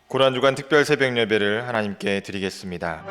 고난주간 특별 새벽 예배를 하나님께 드리겠습니다.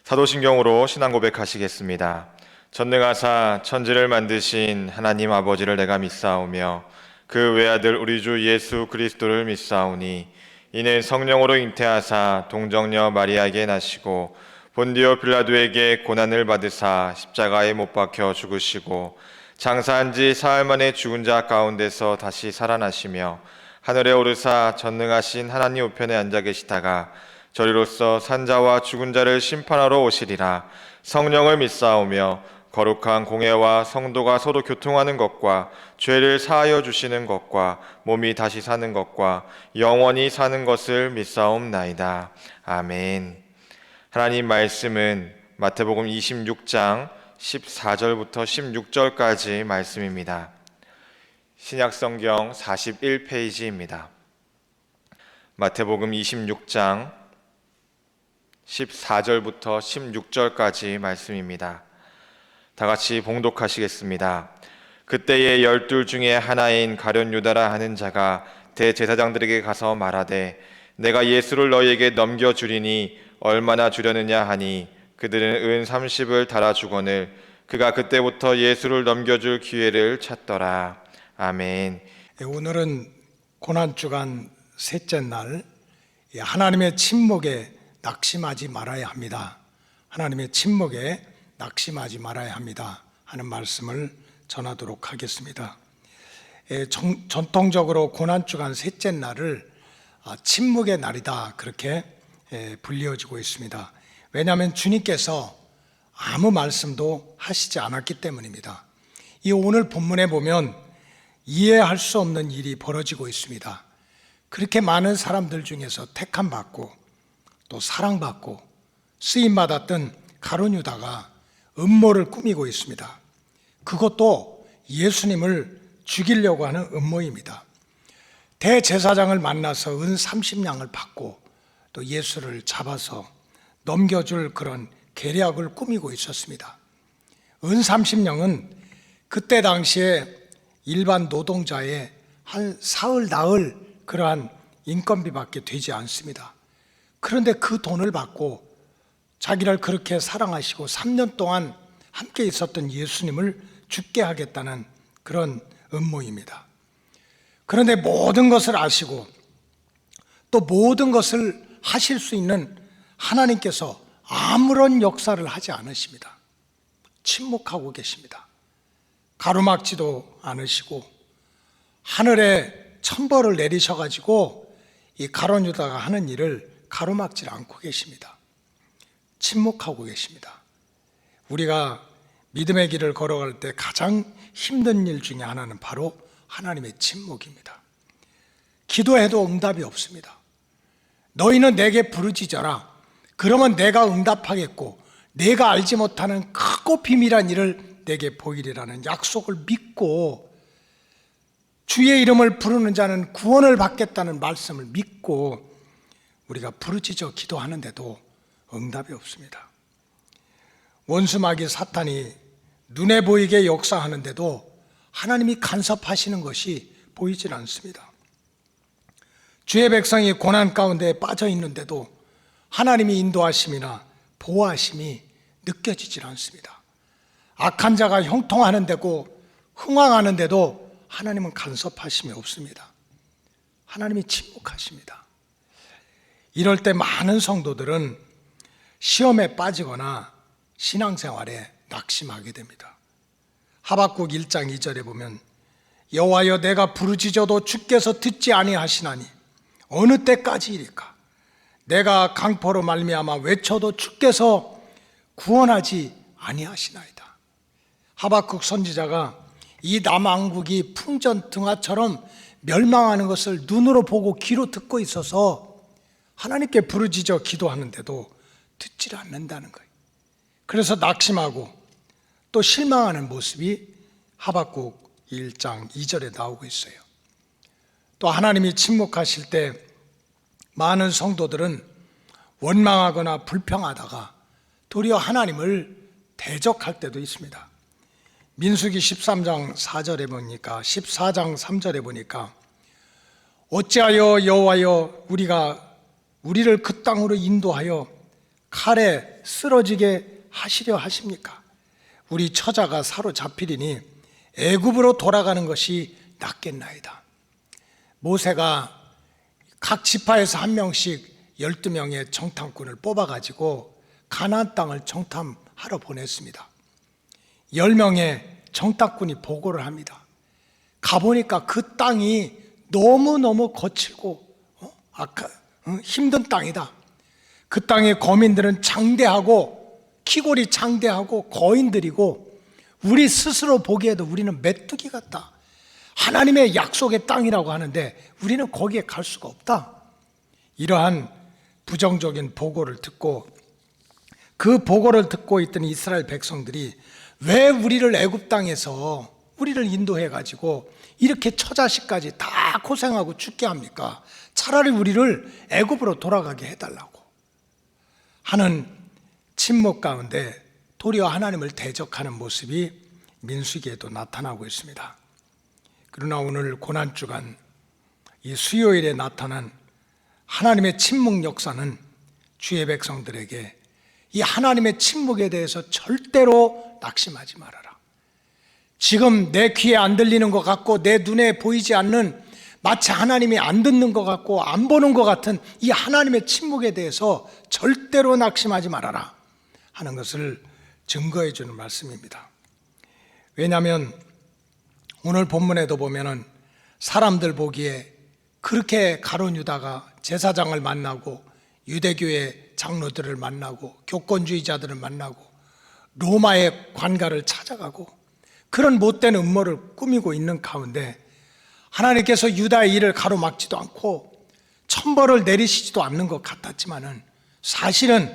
사도신경으로 신앙 고백하시겠습니다. 전능하사 천지를 만드신 하나님 아버지를 내가 믿사오며 그 외아들 우리 주 예수 그리스도를 믿사오니 이는 성령으로 잉태하사 동정녀 마리아에게 나시고 본디오 빌라도에게 고난을 받으사 십자가에 못 박혀 죽으시고 장사한 지 사흘 만에 죽은 자 가운데서 다시 살아나시며 하늘에 오르사 전능하신 하나님 우편에 앉아 계시다가 저리로서 산자와 죽은 자를 심판하러 오시리라. 성령을 믿사오며 거룩한 공회와 성도가 서로 교통하는 것과 죄를 사하여 주시는 것과 몸이 다시 사는 것과 영원히 사는 것을 믿사옵나이다. 아멘. 하나님 말씀은 마태복음 26장 14절부터 16절까지 말씀입니다. 신약성경 41페이지입니다. 마태복음 26장 14절부터 16절까지 말씀입니다. 다 같이 봉독하시겠습니다. 그때에 12 중에 하나인 가룟 유다라 하는 자가 대제사장들에게 가서 말하되 내가 예수를 너희에게 넘겨주리니 얼마나 주려느냐 하니 그들은 은 30을 달아주거늘 그가 그때부터 예수를 넘겨줄 기회를 찾더라. 아멘. 오늘은 고난주간 셋째 날, 하나님의 침묵에 낙심하지 말아야 합니다. 하나님의 침묵에 낙심하지 말아야 합니다 하는 말씀을 전하도록 하겠습니다. 전통적으로 고난주간 셋째 날을 침묵의 날이다 그렇게 불리워지고 있습니다. 왜냐하면 주님께서 아무 말씀도 하시지 않았기 때문입니다. 이 오늘 본문에 보면 이해할 수 없는 일이 벌어지고 있습니다. 그렇게 많은 사람들 중에서 택함받고 또 사랑받고 쓰임받았던 가룟 유다가 음모를 꾸미고 있습니다. 그것도 예수님을 죽이려고 하는 음모입니다. 대제사장을 만나서 은 30냥을 받고 또 예수를 잡아서 넘겨줄 그런 계략을 꾸미고 있었습니다. 은 30냥은 그때 당시에 일반 노동자의 한 사흘 나흘 그러한 인건비밖에 되지 않습니다. 그런데 그 돈을 받고 자기를 그렇게 사랑하시고 3년 동안 함께 있었던 예수님을 죽게 하겠다는 그런 음모입니다. 그런데 모든 것을 아시고 또 모든 것을 하실 수 있는 하나님께서 아무런 역사를 하지 않으십니다. 침묵하고 계십니다. 가로막지도 않으시고 하늘에 천벌을 내리셔가지고 이 가룟 유다가 하는 일을 가로막질 않고 계십니다. 침묵하고 계십니다. 우리가 믿음의 길을 걸어갈 때 가장 힘든 일 중에 하나는 바로 하나님의 침묵입니다. 기도해도 응답이 없습니다. 너희는 내게 부르짖어라. 그러면 내가 응답하겠고 내가 알지 못하는 크고 비밀한 일을 내게 보이리라는 약속을 믿고 주의 이름을 부르는 자는 구원을 받겠다는 말씀을 믿고 우리가 부르짖어 기도하는데도 응답이 없습니다. 원수마귀 사탄이 눈에 보이게 역사하는데도 하나님이 간섭하시는 것이 보이질 않습니다. 주의 백성이 고난 가운데 빠져 있는데도 하나님이 인도하심이나 보호하심이 느껴지질 않습니다. 악한 자가 형통하는 데고 흥황하는데도 하나님은 간섭하심이 없습니다. 하나님이 침묵하십니다. 이럴 때 많은 성도들은 시험에 빠지거나 신앙생활에 낙심하게 됩니다. 하박국 1장 2절에 보면 여호와여 내가 부르짖어도 주께서 듣지 아니하시나니 어느 때까지이리까 내가 강포로 말미암아 외쳐도 주께서 구원하지 아니하시나이다. 하박국 선지자가 이 남왕국이 풍전 등화처럼 멸망하는 것을 눈으로 보고 귀로 듣고 있어서 하나님께 부르짖어 기도하는데도 듣지를 않는다는 거예요. 그래서 낙심하고 또 실망하는 모습이 하박국 1장 2절에 나오고 있어요. 또 하나님이 침묵하실 때 많은 성도들은 원망하거나 불평하다가 도리어 하나님을 대적할 때도 있습니다. 민수기 13장 4절에 보니까 14장 3절에 보니까 어찌하여 여호와여 우리를 그 땅으로 인도하여 칼에 쓰러지게 하시려 하십니까? 우리 처자가 사로잡히리니 애굽으로 돌아가는 것이 낫겠나이다. 모세가 각 지파에서 한 명씩 12명의 정탐꾼을 뽑아가지고 가나안 땅을 정탐하러 보냈습니다. 10명의 정탐꾼이 보고를 합니다. 가보니까 그 땅이 너무너무 거칠고 힘든 땅이다. 그 땅의 거민들은 장대하고 키골이 장대하고 거인들이고 우리 스스로 보기에도 우리는 메뚜기 같다. 하나님의 약속의 땅이라고 하는데 우리는 거기에 갈 수가 없다. 이러한 부정적인 보고를 듣고 그 보고를 듣고 있던 이스라엘 백성들이 왜 우리를 애굽 땅에서 우리를 인도해 가지고 이렇게 처자식까지 다 고생하고 죽게 합니까? 차라리 우리를 애굽으로 돌아가게 해달라고 하는 침묵 가운데 도리어 하나님을 대적하는 모습이 민수기에도 나타나고 있습니다. 그러나 오늘 고난주간 이 수요일에 나타난 하나님의 침묵 역사는 주의 백성들에게 이 하나님의 침묵에 대해서 절대로 낙심하지 말아라. 지금 내 귀에 안 들리는 것 같고 내 눈에 보이지 않는 마치 하나님이 안 듣는 것 같고 안 보는 것 같은 이 하나님의 침묵에 대해서 절대로 낙심하지 말아라 하는 것을 증거해 주는 말씀입니다. 왜냐하면 오늘 본문에도 보면은 사람들 보기에 그렇게 가룟 유다가 제사장을 만나고 유대교의 장로들을 만나고 교권주의자들을 만나고 로마의 관가를 찾아가고 그런 못된 음모를 꾸미고 있는 가운데 하나님께서 유다의 일을 가로막지도 않고 천벌을 내리시지도 않는 것 같았지만은 사실은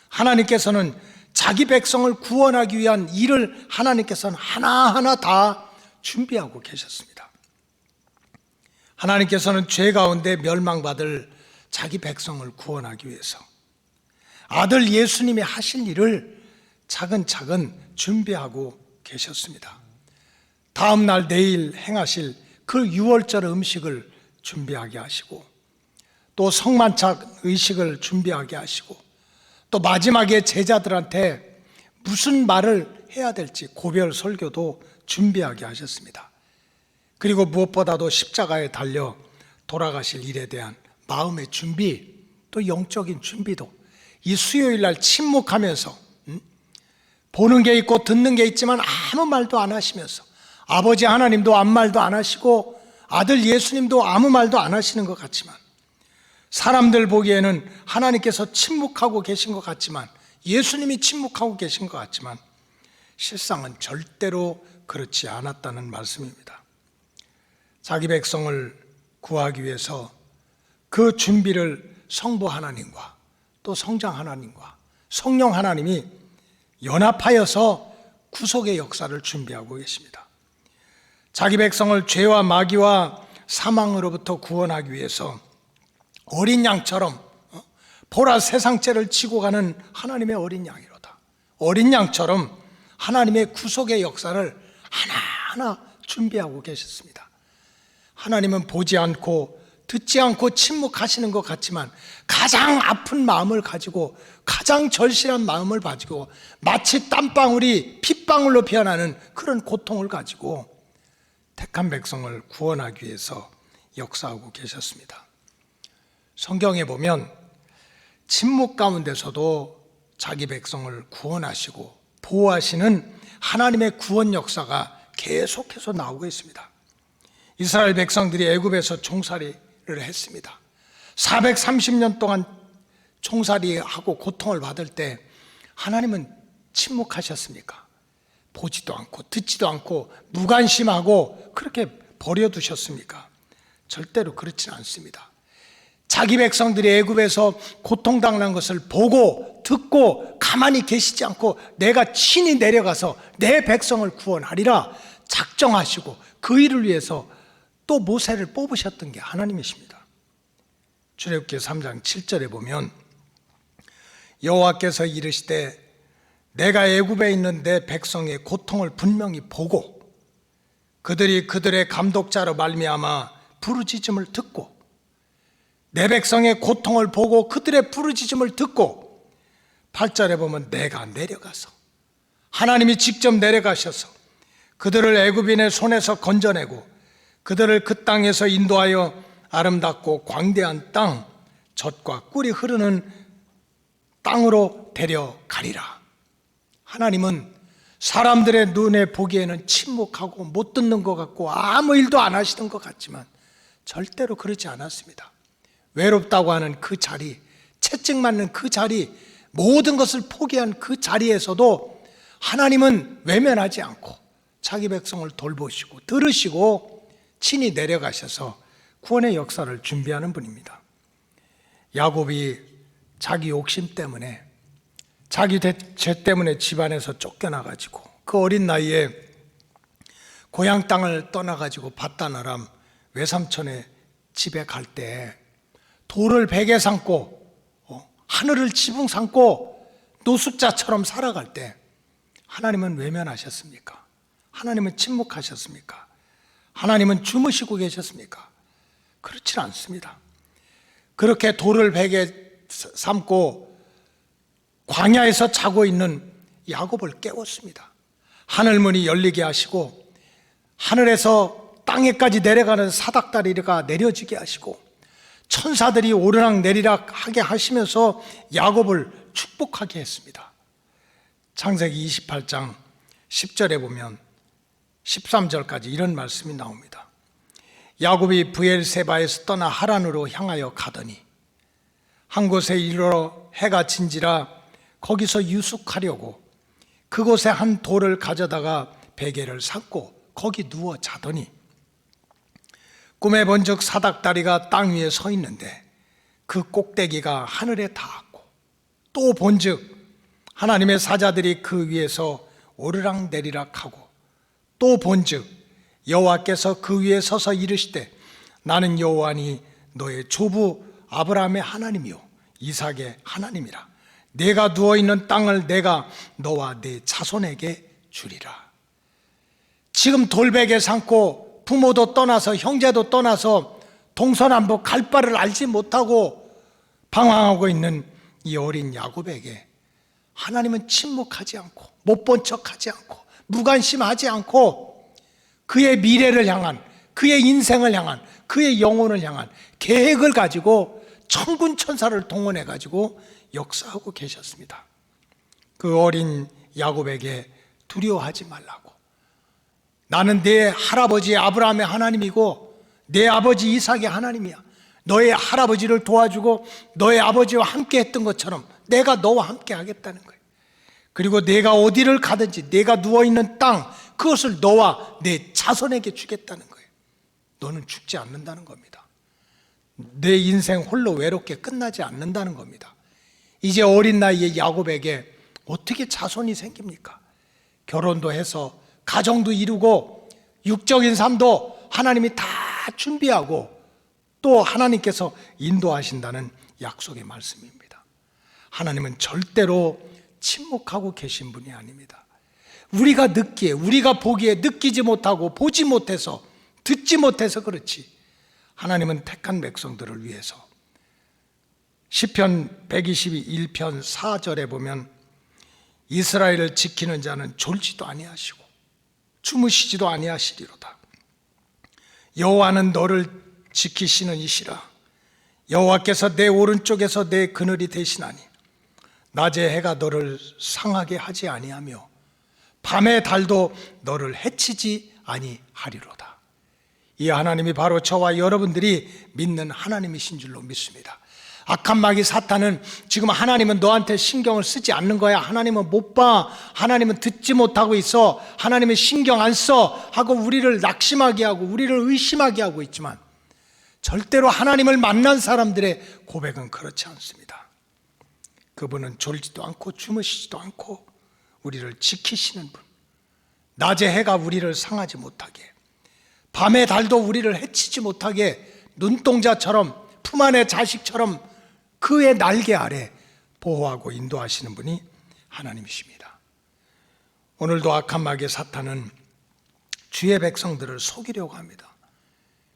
하나님께서는 자기 백성을 구원하기 위한 일을 하나님께서는 하나하나 다 준비하고 계셨습니다. 하나님께서는 죄 가운데 멸망받을 자기 백성을 구원하기 위해서 아들 예수님이 하실 일을 차근차근 준비하고 계셨습니다. 다음 날 내일 행하실 그 유월절 음식을 준비하게 하시고 또 성만찬 의식을 준비하게 하시고 또 마지막에 제자들한테 무슨 말을 해야 될지 고별 설교도 준비하게 하셨습니다. 그리고 무엇보다도 십자가에 달려 돌아가실 일에 대한 마음의 준비, 또 영적인 준비도 이 수요일 날 침묵하면서 보는 게 있고 듣는 게 있지만 아무 말도 안 하시면서 아버지 하나님도 아무 말도 안 하시고 아들 예수님도 아무 말도 안 하시는 것 같지만 사람들 보기에는 하나님께서 침묵하고 계신 것 같지만 예수님이 침묵하고 계신 것 같지만 실상은 절대로 그렇지 않았다는 말씀입니다. 자기 백성을 구하기 위해서 그 준비를 성부 하나님과 또 성장 하나님과 성령 하나님이 연합하여서 구속의 역사를 준비하고 계십니다. 자기 백성을 죄와 마귀와 사망으로부터 구원하기 위해서 어린 양처럼 보라 세상죄를 지고 가는 하나님의 어린 양이로다. 어린 양처럼 하나님의 구속의 역사를 하나하나 준비하고 계셨습니다. 하나님은 보지 않고 듣지 않고 침묵하시는 것 같지만 가장 아픈 마음을 가지고 가장 절실한 마음을 가지고 마치 땀방울이 핏방울로 피어나는 그런 고통을 가지고 택한 백성을 구원하기 위해서 역사하고 계셨습니다. 성경에 보면 침묵 가운데서도 자기 백성을 구원하시고 보호하시는 하나님의 구원 역사가 계속해서 나오고 있습니다. 이스라엘 백성들이 애굽에서 종살이를 했습니다. 430년 동안 종살이하고 고통을 받을 때 하나님은 침묵하셨습니까? 보지도 않고 듣지도 않고 무관심하고 그렇게 버려두셨습니까? 절대로 그렇지는 않습니다. 자기 백성들이 애굽에서 고통당한 것을 보고 듣고 가만히 계시지 않고 내가 친히 내려가서 내 백성을 구원하리라 작정하시고 그 일을 위해서 또 모세를 뽑으셨던 게 하나님이십니다. 출애굽기 3장 7절에 보면 여호와께서 이르시되 내가 애굽에 있는 내 백성의 고통을 분명히 보고 그들이 그들의 감독자로 말미암아 부르짖음을 듣고 내 백성의 고통을 보고 그들의 부르짖음을 듣고 8절에 보면 내가 내려가서 하나님이 직접 내려가셔서 그들을 애굽인의 손에서 건져내고 그들을 그 땅에서 인도하여 아름답고 광대한 땅 젖과 꿀이 흐르는 땅으로 데려가리라. 하나님은 사람들의 눈에 보기에는 침묵하고 못 듣는 것 같고 아무 일도 안 하시던 것 같지만 절대로 그렇지 않았습니다. 외롭다고 하는 그 자리, 채찍맞는 그 자리, 모든 것을 포기한 그 자리에서도 하나님은 외면하지 않고 자기 백성을 돌보시고 들으시고 친히 내려가셔서 구원의 역사를 준비하는 분입니다. 야곱이 자기 욕심 때문에 자기 죄 때문에 집안에서 쫓겨나가지고 그 어린 나이에 고향 땅을 떠나가지고 밧단 아람 외삼촌의 집에 갈 때 돌을 베개 삼고 하늘을 지붕 삼고 노숙자처럼 살아갈 때 하나님은 외면하셨습니까? 하나님은 침묵하셨습니까? 하나님은 주무시고 계셨습니까? 그렇지 않습니다. 그렇게 돌을 베개 삼고 광야에서 자고 있는 야곱을 깨웠습니다. 하늘문이 열리게 하시고 하늘에서 땅에까지 내려가는 사닥다리가 내려지게 하시고 천사들이 오르락 내리락 하게 하시면서 야곱을 축복하게 했습니다. 창세기 28장 10절에 보면 13절까지 이런 말씀이 나옵니다. 야곱이 브엘세바에서 떠나 하란으로 향하여 가더니 한 곳에 이르러 해가 진지라 거기서 유숙하려고 그곳에 한 돌을 가져다가 베개를 삼고 거기 누워 자더니 꿈에 본즉 사닥다리가 땅 위에 서 있는데 그 꼭대기가 하늘에 닿았고 또 본즉 하나님의 사자들이 그 위에서 오르락 내리락 하고 또 본즉 여호와께서 그 위에 서서 이르시되 나는 여호와니 너의 조부 아브라함의 하나님이요 이삭의 하나님이라. 내가 누워있는 땅을 내가 너와 네 자손에게 주리라. 지금 돌베개 삼고 부모도 떠나서 형제도 떠나서 동서남북 갈 바를 알지 못하고 방황하고 있는 이 어린 야곱에게 하나님은 침묵하지 않고 못 본 척하지 않고 무관심하지 않고 그의 미래를 향한 그의 인생을 향한 그의 영혼을 향한 계획을 가지고 천군 천사를 동원해 가지고 역사하고 계셨습니다. 그 어린 야곱에게 두려워하지 말라고. 나는 내 할아버지 아브라함의 하나님이고 내 아버지 이삭의 하나님이야. 너의 할아버지를 도와주고 너의 아버지와 함께 했던 것처럼 내가 너와 함께 하겠다는 거예요. 그리고 내가 어디를 가든지 내가 누워있는 땅 그것을 너와 내 자손에게 주겠다는 거예요. 너는 죽지 않는다는 겁니다. 내 인생 홀로 외롭게 끝나지 않는다는 겁니다. 이제 어린 나이에 야곱에게 어떻게 자손이 생깁니까? 결혼도 해서 가정도 이루고 육적인 삶도 하나님이 다 준비하고 또 하나님께서 인도하신다는 약속의 말씀입니다. 하나님은 절대로 침묵하고 계신 분이 아닙니다. 우리가 느끼에 우리가 보기에 느끼지 못하고 보지 못해서 듣지 못해서 그렇지 하나님은 택한 백성들을 위해서 시편 121편 4절에 보면 이스라엘을 지키는 자는 졸지도 아니하시고 주무시지도 아니하시리로다. 여호와는 너를 지키시는 이시라. 여호와께서 내 오른쪽에서 내 그늘이 되시나니 낮에 해가 너를 상하게 하지 아니하며 밤의 달도 너를 해치지 아니하리로다. 이 하나님이 바로 저와 여러분들이 믿는 하나님이신 줄로 믿습니다. 악한 마귀 사탄은 지금 하나님은 너한테 신경을 쓰지 않는 거야. 하나님은 못 봐. 하나님은 듣지 못하고 있어. 하나님은 신경 안 써. 하고 우리를 낙심하게 하고 우리를 의심하게 하고 있지만 절대로 하나님을 만난 사람들의 고백은 그렇지 않습니다. 그분은 졸지도 않고 주무시지도 않고 우리를 지키시는 분, 낮에 해가 우리를 상하지 못하게, 밤에 달도 우리를 해치지 못하게 눈동자처럼 품 안의 자식처럼 그의 날개 아래 보호하고 인도하시는 분이 하나님이십니다. 오늘도 악한 마귀 사탄은 주의 백성들을 속이려고 합니다.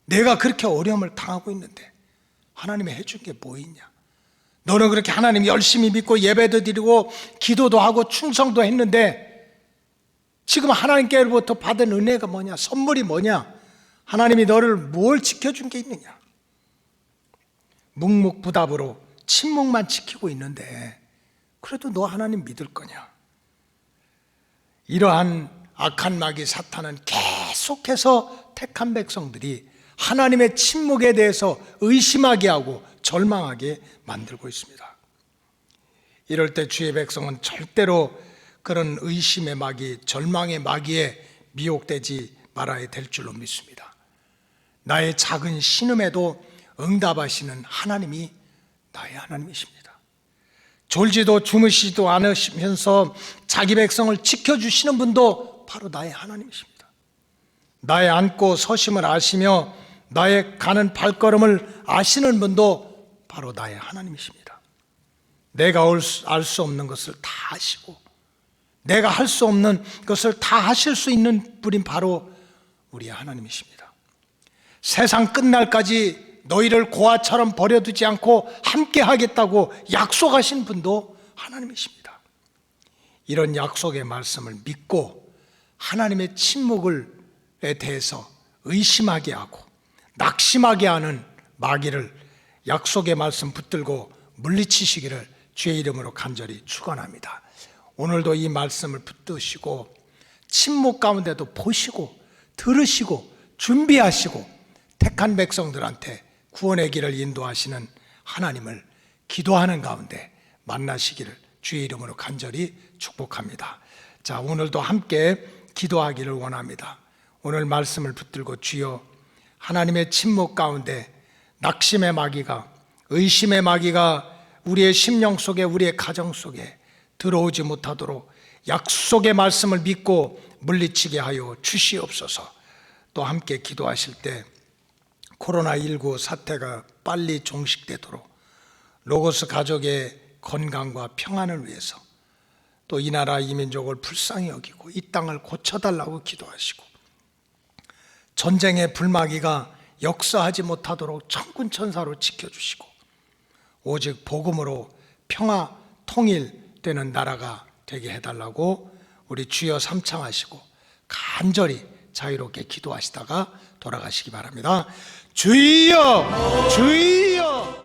내가 그렇게 어려움을 당하고 있는데 하나님이 해준 게 뭐 있냐? 너는 그렇게 하나님 열심히 믿고 예배도 드리고 기도도 하고 충성도 했는데 지금 하나님께로부터 받은 은혜가 뭐냐? 선물이 뭐냐? 하나님이 너를 뭘 지켜준 게 있느냐? 묵묵부답으로 침묵만 지키고 있는데 그래도 너 하나님 믿을 거냐? 이러한 악한 마귀 사탄은 계속해서 택한 백성들이 하나님의 침묵에 대해서 의심하게 하고 절망하게 만들고 있습니다. 이럴 때 주의 백성은 절대로 그런 의심의 마귀, 절망의 마귀에 미혹되지 말아야 될 줄로 믿습니다. 나의 작은 신음에도 응답하시는 하나님이 나의 하나님이십니다. 졸지도 주무시지도 않으시면서 자기 백성을 지켜주시는 분도 바로 나의 하나님이십니다. 나의 앉고 서심을 아시며 나의 가는 발걸음을 아시는 분도 바로 나의 하나님이십니다. 내가 알 수 없는 것을 다 아시고 내가 할 수 없는 것을 다 하실 수 있는 분이 바로 우리의 하나님이십니다. 세상 끝날까지 너희를 고아처럼 버려두지 않고 함께 하겠다고 약속하신 분도 하나님이십니다. 이런 약속의 말씀을 믿고 하나님의 침묵에 대해서 의심하게 하고 낙심하게 하는 마귀를 약속의 말씀 붙들고 물리치시기를 주의 이름으로 간절히 축원합니다. 오늘도 이 말씀을 붙드시고 침묵 가운데도 보시고 들으시고 준비하시고 택한 백성들한테 구원의 길을 인도하시는 하나님을 기도하는 가운데 만나시기를 주의 이름으로 간절히 축복합니다. 자, 오늘도 함께 기도하기를 원합니다. 오늘 말씀을 붙들고 주여 하나님의 침묵 가운데 낙심의 마귀가, 의심의 마귀가 우리의 심령 속에, 우리의 가정 속에 들어오지 못하도록 약속의 말씀을 믿고 물리치게 하여 주시옵소서. 또 함께 기도하실 때 코로나19 사태가 빨리 종식되도록 로고스 가족의 건강과 평안을 위해서 또 이 나라 이 민족을 불쌍히 여기고 이 땅을 고쳐달라고 기도하시고 전쟁의 불마귀가 역사하지 못하도록 천군천사로 지켜주시고 오직 복음으로 평화 통일되는 나라가 되게 해달라고 우리 주여 삼창하시고 간절히 자유롭게 기도하시다가 돌아가시기 바랍니다. 주여 주여